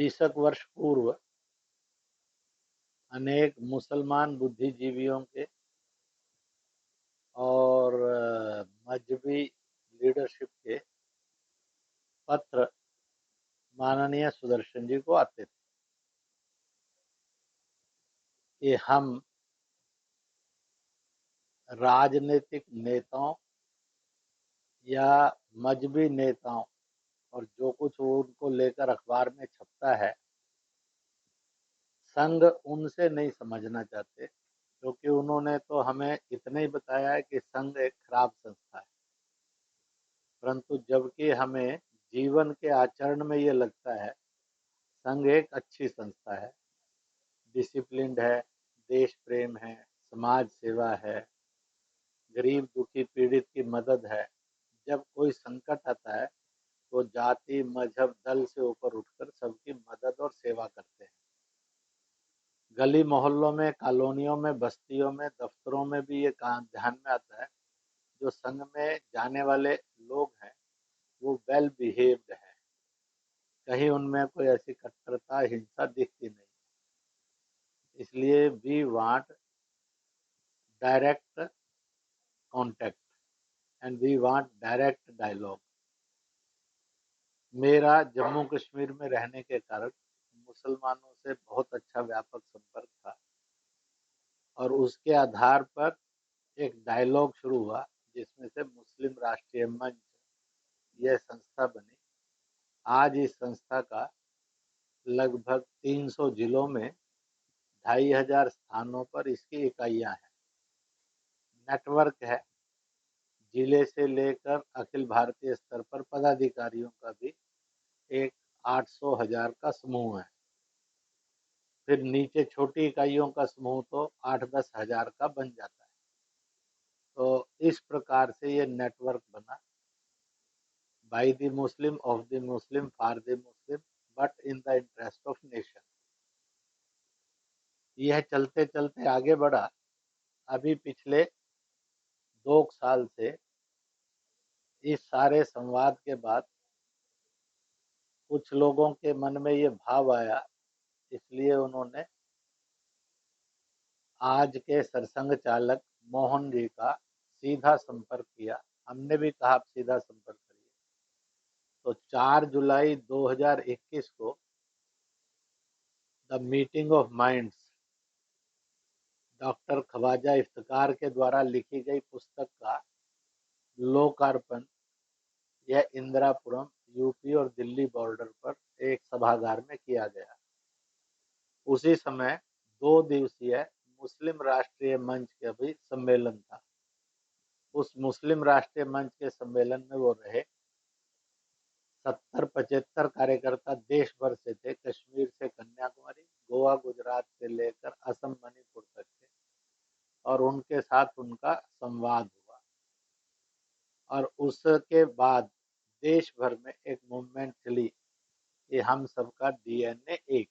20 वर्ष पूर्व अनेक मुसलमान बुद्धिजीवियों के और मजहबी लीडरशिप के पत्र माननीय सुदर्शन जी को आते थे कि हम राजनीतिक नेताओं या मजहबी नेताओं और जो कुछ वो उनको लेकर अखबार में छपता है, संघ उनसे नहीं समझना चाहते, क्योंकि उन्होंने तो हमें इतना ही बताया है कि संघ एक खराब संस्था है। परंतु जबकि हमें जीवन के आचरण में ये लगता है संघ एक अच्छी संस्था है, डिसिप्लिन्ड है, देश प्रेम है, समाज सेवा है, गरीब दुखी पीड़ित की मदद है। जब कोई संकट आता है तो जाति मजहब दल से ऊपर उठकर सबकी मदद और सेवा करते हैं। गली मोहल्लों में, कॉलोनियों में, बस्तियों में, दफ्तरों में भी ये काम ध्यान में आता है। जो संघ में जाने वाले लोग हैं वो वेल बिहेव्ड है, कहीं उनमें कोई ऐसी कट्टरता हिंसा दिखती नहीं। इसलिए we want direct contact and we want direct dialogue. मेरा जम्मू कश्मीर में रहने के कारण मुसलमानों से बहुत अच्छा व्यापक संपर्क था और उसके आधार पर एक डायलॉग शुरू हुआ जिसमें से मुस्लिम राष्ट्रीय मंच यह संस्था बनी। आज इस संस्था का लगभग 300 जिलों में 2500 स्थानों पर इसकी इकाइयां हैं, नेटवर्क है। जिले से लेकर अखिल भारतीय स्तर पर पदाधिकारियों का भी एक 800,000 का समूह है। फिर नीचे छोटी इकाइयों का समूह तो 8-10 हजार का बन जाता है। तो इस प्रकार से ये नेटवर्क बना, by the Muslim, of the Muslim, for the Muslim, but in the interest of nation. यह चलते चलते आगे बढ़ा। अभी पिछले 2 साल से इस सारे संवाद के बाद कुछ लोगों के मन में ये भाव आया, इसलिए उन्होंने आज के सरसंघ चालक मोहन जी का सीधा संपर्क किया। हमने भी कहा आप सीधा संपर्क करिए। तो 4 जुलाई 2021 को the meeting of minds, doctor Khwaja Iftikhar के द्वारा लिखी गई पुस्तक का लोकार्पण यह इंदिरापुरम, यूपी और दिल्ली बॉर्डर पर एक सभागार में किया गया। उसी समय 2 दिवसीय मुस्लिम राष्ट्रीय मंच का भी सम्मेलन था। उस मुस्लिम राष्ट्रीय मंच के सम्मेलन में वो रहे। 70-75 कार्यकर्ता देश भर से थे, कश्मीर से कन्याकुमारी, गोवा गुजरात से लेकर असम मणिपुर तक थे, और उनके साथ उनका संवाद हुआ। और उसके बाद देश भर में एक मूवमेंट चली कि हम सबका डीएनए एक,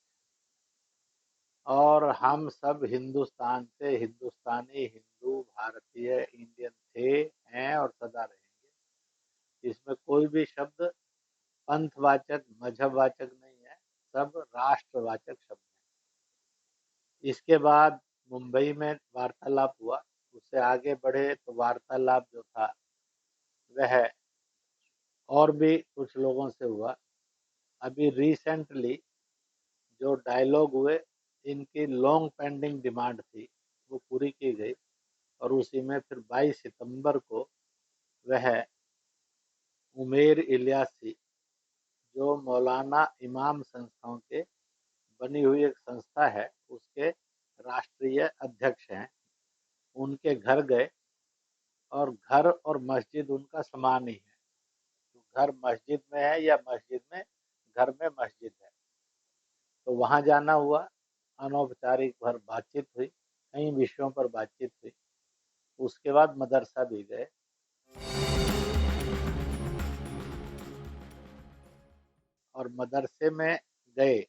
और हम सब हिंदुस्तान से हिंदुस्तानी, हिंदू, भारतीय, इंडियन थे, हैं और सदा रहेंगे। इसमें कोई भी शब्द पंथवाचक, मजहबवाचक नहीं है, सब राष्ट्रवाचक शब्द हैं। इसके बाद मुंबई में वार्तालाप हुआ, उससे आगे बढ़े तो वार्तालाप जो था वह और भी कुछ लोगों से हुआ। अभी रिसेंटली जो डायलॉग हुए, इनकी लॉन्ग पेंडिंग डिमांड थी, वो पूरी की गई। और उसी में फिर 22 सितंबर को वह उमेर इलियासी, जो मौलाना इमाम संस्थाओं के बनी हुई एक संस्था है, उसके राष्ट्रीय अध्यक्ष हैं, उनके घर गए। और घर और मस्जिद उनका समान ही है, तो घर मस्जिद में है या मस्जिद में घर में मस्जिद है। तो वहाँ जाना हुआ, अनौपचारिक भर बातचीत हुई, कई विषयों पर बातचीत हुई। उसके बाद मदरसा भी गए। और मदरसे में गए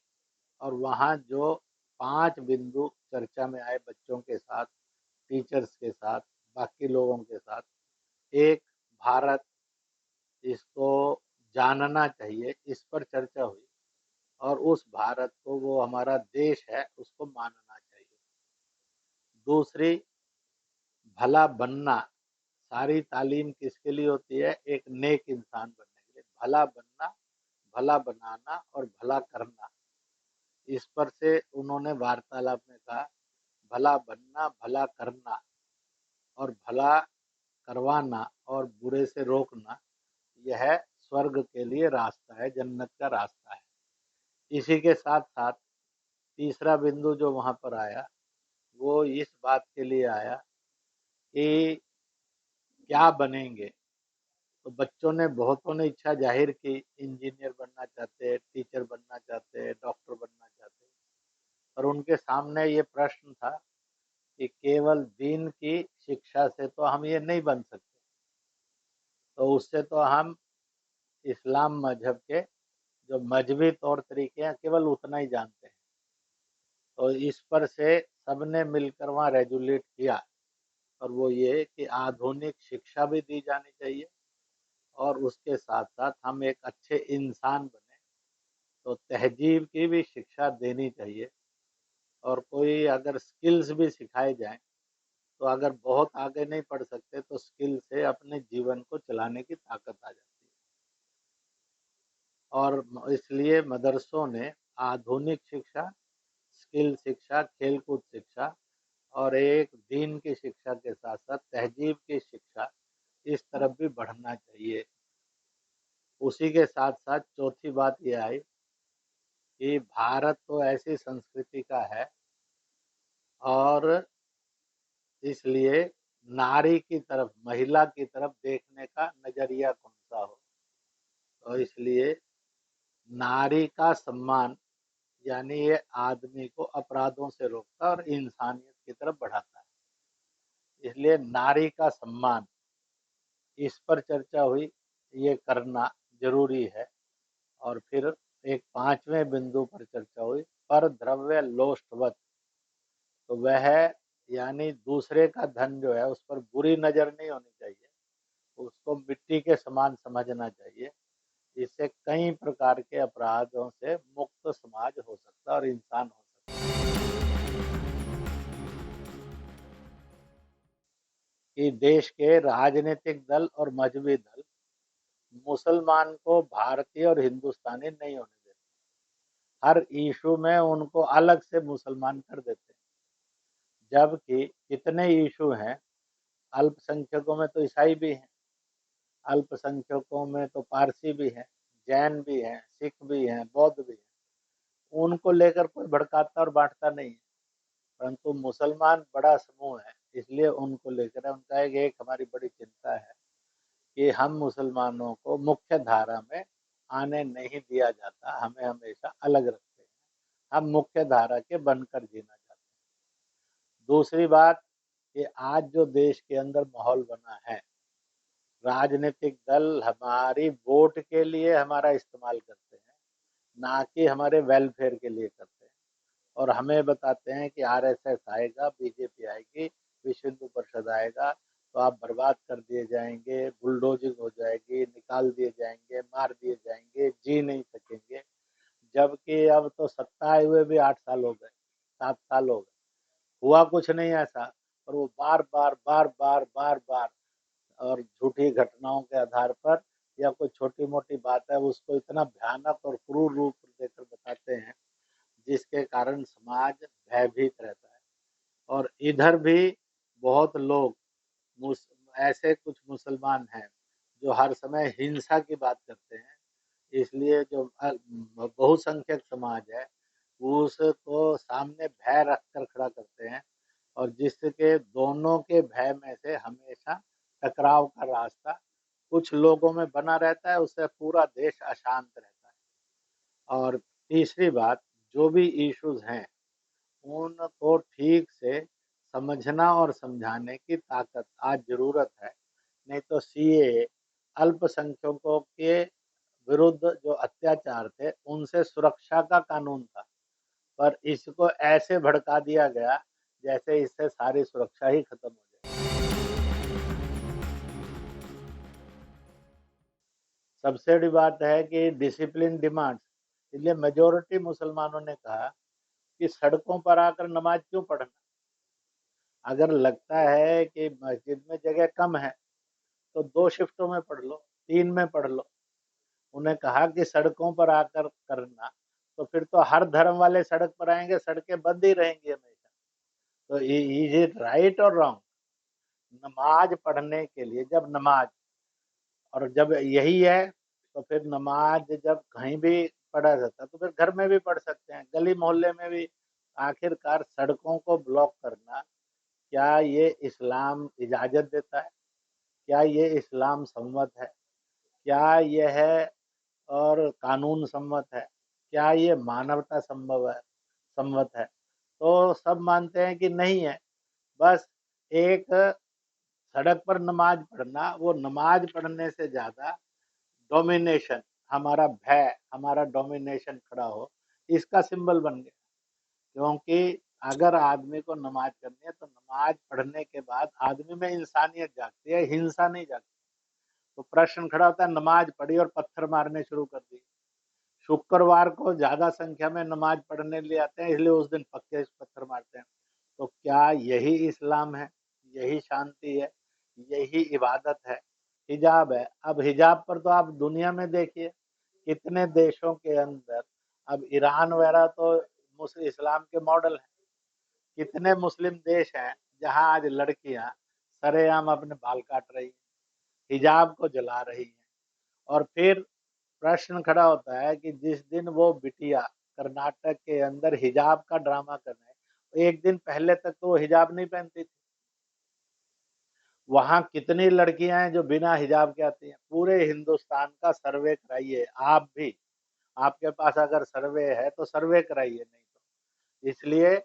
और वहाँ जो 5 बिंदु चर्चा में आए बच्चों के साथ, टीचर्स के साथ, बाकी लोगों के साथ। एक, भारत, इसको जानना चाहिए, इस पर चर्चा हुई। और उस भारत को, वो हमारा देश है, उसको मानना चाहिए। दूसरी, भला बनना। सारी तालीम किसके लिए होती है? एक नेक इंसान बनने के लिए। भला बनना, भला बनाना और भला करना, इस पर से उन्होंने वार्तालाप में कहा, भला बनना, भला करना और भला करवाना और बुरे से रोकना, यह स्वर्ग के लिए रास्ता है, जन्नत का रास्ता है। इसी के साथ साथ तीसरा बिंदु जो वहां पर आया, वो इस बात के लिए आया कि क्या बनेंगे। तो बच्चों ने, बहुतों ने इच्छा जाहिर की, इंजीनियर बनना चाहते हैं, टीचर बनना चाहते हैं, डॉक्टर बनना चाहते हैं। पर उनके सामने ये प्रश्न था कि केवल दीन की शिक्षा से तो हम ये नहीं बन सकते, तो उससे तो हम इस्लाम मजहब के जो मजहबी तौर तरीके हैं केवल उतना ही जानते हैं। तो इस पर से सबने मिलकर वहाँ रेजुलेट किया, और वो ये कि आधुनिक शिक्षा भी दी जानी चाहिए और उसके साथ साथ हम एक अच्छे इंसान बने, तो तहजीब की भी शिक्षा देनी चाहिए। और कोई अगर स्किल्स भी सिखाए जाएं, तो अगर बहुत आगे नहीं पढ़ सकते तो स्किल से अपने जीवन को चलाने की ताकत आ जाती है। और इसलिए मदरसों ने आधुनिक शिक्षा, स्किल शिक्षा, खेलकूद शिक्षा और एक दीन की शिक्षा के साथ साथ तहजीब की शिक्षा, इस तरफ भी बढ़ना चाहिए। उसी के साथ साथ चौथी बात यह आई कि भारत तो ऐसी संस्कृति का है, और इसलिए नारी की तरफ, महिला की तरफ देखने का नजरिया कौन सा हो, तो इसलिए नारी का सम्मान, यानी ये आदमी को अपराधों से रोकता है और इंसानियत की तरफ बढ़ाता है। इसलिए नारी का सम्मान, इस पर चर्चा हुई, ये करना जरूरी है। और फिर एक पांचवें बिंदु पर चर्चा हुई, पर द्रव्य लोष्टवत। तो वह, यानी दूसरे का धन जो है उस पर बुरी नजर नहीं होनी चाहिए, उसको मिट्टी के समान समझना चाहिए। इससे कई प्रकार के अपराधों से मुक्त समाज हो सकता है और इंसान हो सकता है। कि देश के राजनीतिक दल और मजहबी दल मुसलमान को भारतीय और हिंदुस्तानी नहीं होने देते, हर इशू में उनको अलग से मुसलमान कर देते हैं। जबकि कितने इशू हैं, अल्पसंख्यकों में तो ईसाई भी हैं, अल्पसंख्यकों में तो पारसी भी हैं, जैन भी हैं, सिख भी हैं, बौद्ध भी हैं। उनको लेकर कोई भड़काता और बांटता नहीं है। परंतु मुसलमान बड़ा समूह है, इसलिए उनको लेकर उनका एक हमारी बड़ी चिंता है कि हम मुसलमानों को मुख्य धारा में आने नहीं दिया जाता, हमें हमेशा अलग रखते हैं। हम मुख्य धारा के बनकर जीना चाहते हैं। दूसरी बात, कि आज जो देश के अंदर माहौल बना है, राजनीतिक दल हमारी वोट के लिए हमारा इस्तेमाल करते हैं, ना कि हमारे वेलफेयर के लिए करते हैं। और हमें बताते हैं कि आरएसएस आएगा, बीजेपी आएगी, विश्व हिंदू परिषद आएगा, तो आप बर्बाद कर दिए जाएंगे, बुलडोजिंग हो जाएगी, निकाल दिए जाएंगे, मार दिए जाएंगे, जी नहीं सकेंगे। जबकि अब तो सत्ता आए हुए भी 8 साल हो गए, 7 साल हो गए, हुआ कुछ नहीं ऐसा। और वो बार बार बार बार बार बार और झूठी घटनाओं के आधार पर, या कोई छोटी मोटी बात है उसको इतना भयानक और क्रूर रूप देकर बताते हैं, जिसके कारण समाज भयभीत रहता है। और इधर भी बहुत लोग, ऐसे कुछ मुसलमान हैं जो हर समय हिंसा की बात करते हैं। इसलिए जो बहुसंख्यक समाज है, उसको सामने भय रखकर खड़ा करते हैं, और जिसके दोनों के भय में से हमेशा टकराव का रास्ता कुछ लोगों में बना रहता है, उससे पूरा देश अशांत रहता है। और तीसरी बात, जो भी इश्यूज हैं उनको ठीक से समझना और समझाने की ताकत आज जरूरत है। नहीं तो सीए अल्पसंख्यकों के विरुद्ध जो अत्याचार थे उनसे सुरक्षा का कानून था, पर इसको ऐसे भड़का दिया गया जैसे इससे सारी सुरक्षा ही खत्म हो जाए। सबसे बड़ी बात है कि डिसिप्लिन डिमांड्स, इसलिए मेजोरिटी मुसलमानों ने कहा कि सड़कों पर आकर नमाज क्यों पढ़ना। अगर लगता है कि मस्जिद में जगह कम है तो 2 शिफ्टों में पढ़ लो, 3 में पढ़ लो। उन्हें कहा कि सड़कों पर आकर करना, तो फिर तो हर धर्म वाले सड़क पर आएंगे, सड़कें बंद ही रहेंगी हमेशा। तो इज इट राइट और रॉन्ग? नमाज पढ़ने के लिए जब नमाज, और जब यही है तो फिर नमाज जब कहीं भी पढ़ा जाता है तो फिर घर में भी पढ़ सकते हैं, गली मोहल्ले में भी। आखिरकार सड़कों को ब्लॉक करना, क्या ये इस्लाम इजाजत देता है? क्या ये इस्लाम सम्मत है? क्या यह है और कानून सम्मत है? क्या ये मानवता संभव है, सम्मत है? तो सब मानते हैं कि नहीं है। बस एक सड़क पर नमाज पढ़ना, वो नमाज पढ़ने से ज्यादा डोमिनेशन, हमारा भय, हमारा डोमिनेशन खड़ा हो, इसका सिंबल बन गया। क्योंकि अगर आदमी को नमाज करनी है तो नमाज पढ़ने के बाद आदमी में इंसानियत जागती है, हिंसा नहीं जागती। तो प्रश्न खड़ा होता है, नमाज पढ़ी और पत्थर मारने शुरू कर दिए। शुक्रवार को ज्यादा संख्या में नमाज पढ़ने लिए आते हैं, इसलिए उस दिन पक्के पत्थर मारते हैं। तो क्या यही इस्लाम है? यही शांति है? यही इबादत है? हिजाब है। अब हिजाब पर तो आप दुनिया में देखिए, कितने देशों के अंदर, अब ईरान वगैरह तो मुस्लिम इस्लाम के मॉडल हैं। कितने मुस्लिम देश हैं जहां आज लड़कियां सरेआम अपने बाल काट रही हैं, हिजाब को जला रही हैं। और फिर प्रश्न खड़ा होता है कि जिस दिन वो बिटिया कर्नाटक के अंदर हिजाब का ड्रामा कर रहे हैं, एक दिन पहले तक तो वो हिजाब नहीं पहनती थी। वहां कितनी लड़कियां हैं जो बिना हिजाब के आती हैं? पूरे हिंदुस्तान का सर्वे कराइए आप भी, आपके पास अगर सर्वे है तो सर्वे कराइए, नहीं तो। इसलिए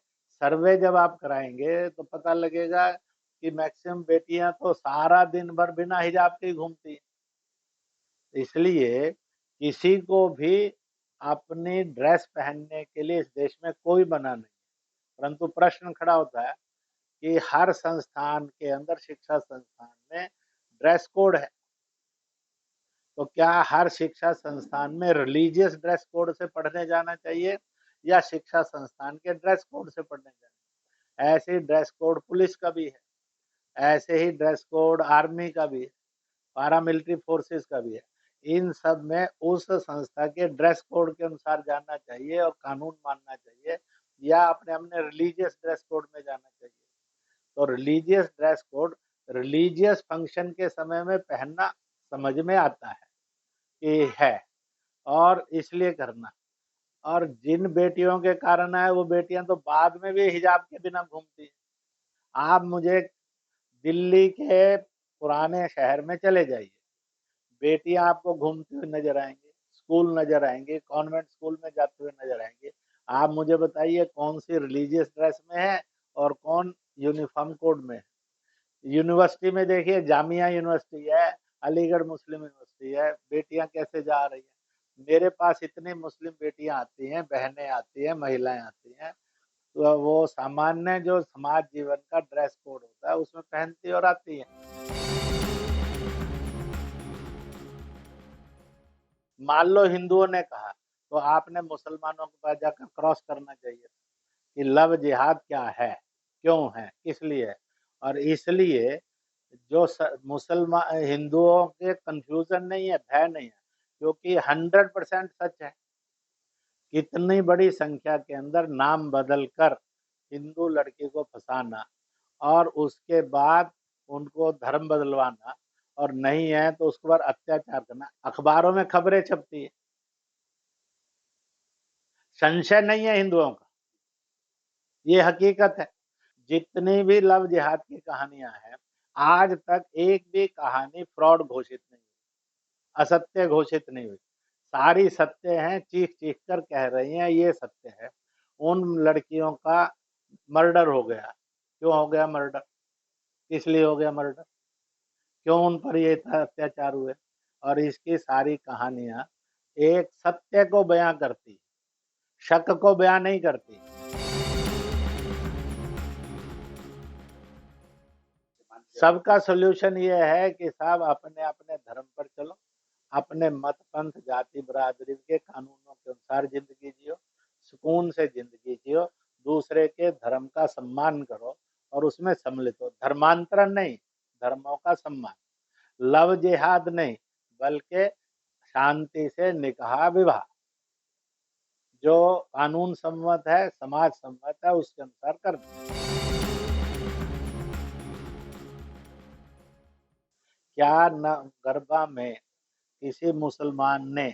सर्वे जब आप कराएंगे तो पता लगेगा कि मैक्सिमम बेटियां तो सारा दिन भर बिना हिजाब के ही घूमती हैं। इसलिए किसी को भी अपनी ड्रेस पहनने के लिए इस देश में कोई मना नहीं, परंतु प्रश्न खड़ा होता है कि हर संस्थान के अंदर, शिक्षा संस्थान में ड्रेस कोड है। तो क्या हर शिक्षा संस्थान में रिलीजियस ड्रेस कोड से पढ़ने जाना चाहिए या शिक्षा संस्थान के ड्रेस कोड से पढ़ने जाना? ऐसे ही ड्रेस कोड पुलिस का भी है, ऐसे ही ड्रेस कोड आर्मी का भी है, पारामिलिट्री फोर्सेस का भी है। इन सब में उस संस्था के ड्रेस कोड के अनुसार जाना चाहिए और कानून मानना चाहिए, या अपने अपने रिलीजियस ड्रेस कोड में जाना चाहिए। तो religious dress code religious function के समय में पहनना समझ में आता है कि है, और इसलिए करना। और जिन बेटियों के कारण है, वो बेटियां तो बाद में भी हिजाब के बिना घूमती हैं। आप मुझे दिल्ली के पुराने शहर में चले जाइए, बेटियां आपको घूमती हुई नजर आएंगी, स्कूल नजर आएंगे, कॉन्वेंट स्कूल में जाते हुए नजर आएंगे। आप मुझे बताइए कौन सी रिलीजियस ड्रेस में है और कौन यूनिफॉर्म कोड में है? यूनिवर्सिटी में देखिए, जामिया यूनिवर्सिटी है, अलीगढ़ मुस्लिम यूनिवर्सिटी है, बेटियां कैसे जा रही हैं? मेरे पास इतनी मुस्लिम बेटियां आती हैं, बहनें आती हैं, महिलाएं आती हैं, तो वो सामान्य जो समाज जीवन का ड्रेस कोड होता है उसमें पहनती और आती हैं। मान लो हिंदुओं ने कहा, तो आपने मुसलमानों के पास जाकर क्रॉस करना चाहिए कि लव जिहाद क्या है, क्यों है, किस लिए है। और इसलिए जो मुसलमान हिंदुओं के कंफ्यूजन नहीं है, भय नहीं है, क्योंकि 100% सच है। कितनी बड़ी संख्या के अंदर नाम बदलकर हिंदू लड़की को फंसाना और उसके बाद उनको धर्म बदलवाना, और नहीं है तो उसके बाद अत्याचार करना, अखबारों में खबरें छपती है। संशय नहीं है हिंदुओं का, ये हकीकत है। जितनी भी लव जिहाद की कहानियां हैं, आज तक एक भी कहानी फ्रॉड घोषित नहीं हुई, असत्य घोषित नहीं हुई। सारी सत्य हैं, चीख चीख कर कह रही हैं ये सत्य है। उन लड़कियों का मर्डर हो गया। क्यों हो गया मर्डर? किस लिए हो गया मर्डर? क्यों उन पर ये अत्याचार हुए? और इसकी सारी कहानियां एक सत्य को बयां करती, शक को बयां नहीं करती। सबका सोल्यूशन ये है कि साहब अपने अपने धर्म पर चलो, अपने मत पंथ जाति बरादरी के कानूनों के अनुसार जिंदगी जियो, सुकून से जिंदगी जियो, दूसरे के धर्म का सम्मान करो और उसमें सम्मिलित हो। धर्मांतरण नहीं, धर्मों का सम्मान। लव जिहाद नहीं, बल्कि शांति से निकाह विवाह, जो कानून सम्मत है, समाज सम्मत है, उसके अनुसार करना। क्या न गरबा में किसी मुसलमान ने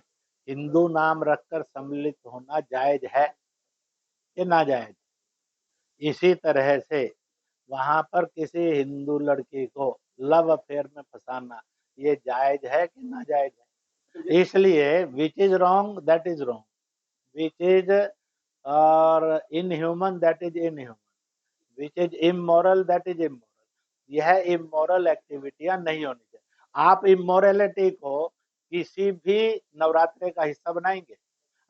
हिंदू नाम रखकर सम्मिलित होना जायज है कि नाजायज? इसी तरह से वहां पर किसी हिंदू लड़की को लव अफेयर में फंसाना ये जायज है कि नाजायज है? इसलिए which is wrong that is wrong, which is और inhuman that is inhuman, which is immoral that is immoral. यह इमोरल एक्टिविटियां नहीं होनी चाहिए। आप इमोरलिटी को किसी भी नवरात्रे का हिस्सा बनाएंगे?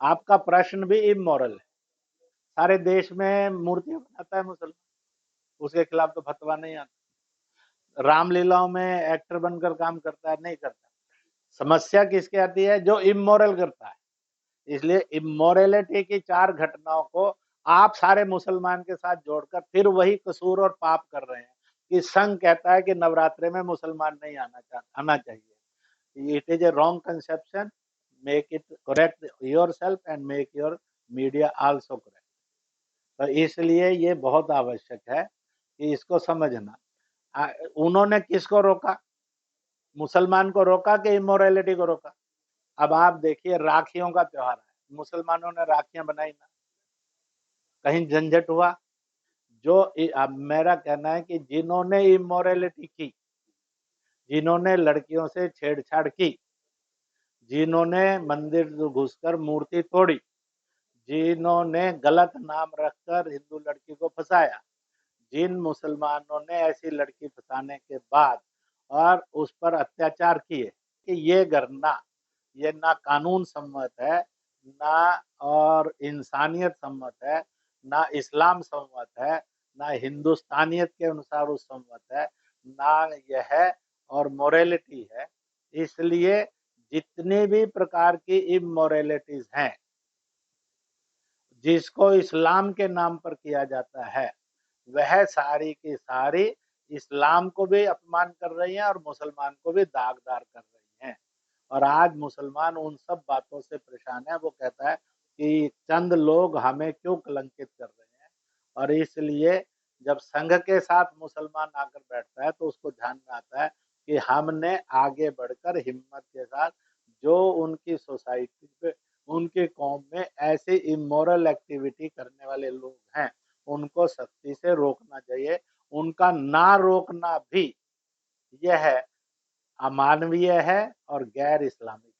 आपका प्रश्न भी इमोरल है। सारे देश में मूर्तियां बनाता है मुसलमान, उसके खिलाफ तो फतवा नहीं आता। रामलीलाओं में एक्टर बनकर काम करता है, नहीं करता। समस्या किसके आती है? जो इमोरल करता है। इसलिए इमोरलिटी की चार घटनाओं को आप सारे मुसलमान के साथ जोड़कर फिर वही कसूर और पाप कर रहे हैं कि संघ कहता है कि नवरात्रे में मुसलमान नहीं आना चाहिए। It is a wrong conception. Make it correct your self and make your media also correct. तो इसलिए ये बहुत आवश्यक है कि इसको समझना। उन्होंने किसको रोका? मुसलमान को रोका कि इमोरलिटी को रोका? अब आप देखिए, राखियों का त्योहार है, मुसलमानों ने राखियां बनाई ना, कहीं झंझट हुआ? जो अब मेरा कहना है कि जिन्होंने इमोरलिटी की, जिन्होंने लड़कियों से छेड़छाड़ की, जिन्होंने मंदिर घुसकर मूर्ति तोड़ी, जिन्होंने गलत नाम रखकर हिंदू लड़की को फंसाया, जिन मुसलमानों ने ऐसी लड़की फंसाने के बाद और उस पर अत्याचार किए, कि ये करना ये ना कानून सम्मत है, ना और इंसानियत सम्मत है, ना इस्लाम सम्मत है, ना हिंदुस्तानियत के अनुसार उस सम्मत है, ना यह और मोरालिटी है। इसलिए जितनी भी प्रकार की इमोरलिटीज हैं जिसको इस्लाम के नाम पर किया जाता है, वह सारी की सारी इस्लाम को भी अपमान कर रही हैं और मुसलमान को भी दागदार कर रही हैं। और आज मुसलमान उन सब बातों से परेशान है। वो कहता है कि चंद लोग हमें क्यों कलंकित कर रहे हैं। और इसलिए जब संघ के साथ मुसलमान आकर बैठता है तो उसको ध्यान में आता है कि हमने आगे बढ़कर हिम्मत के साथ जो उनकी सोसाइटी पे, उनकी कौम में ऐसी इमोरल एक्टिविटी करने वाले लोग हैं, उनको सख्ती से रोकना चाहिए। उनका ना रोकना भी यह अमानवीय है और गैर इस्लामिक।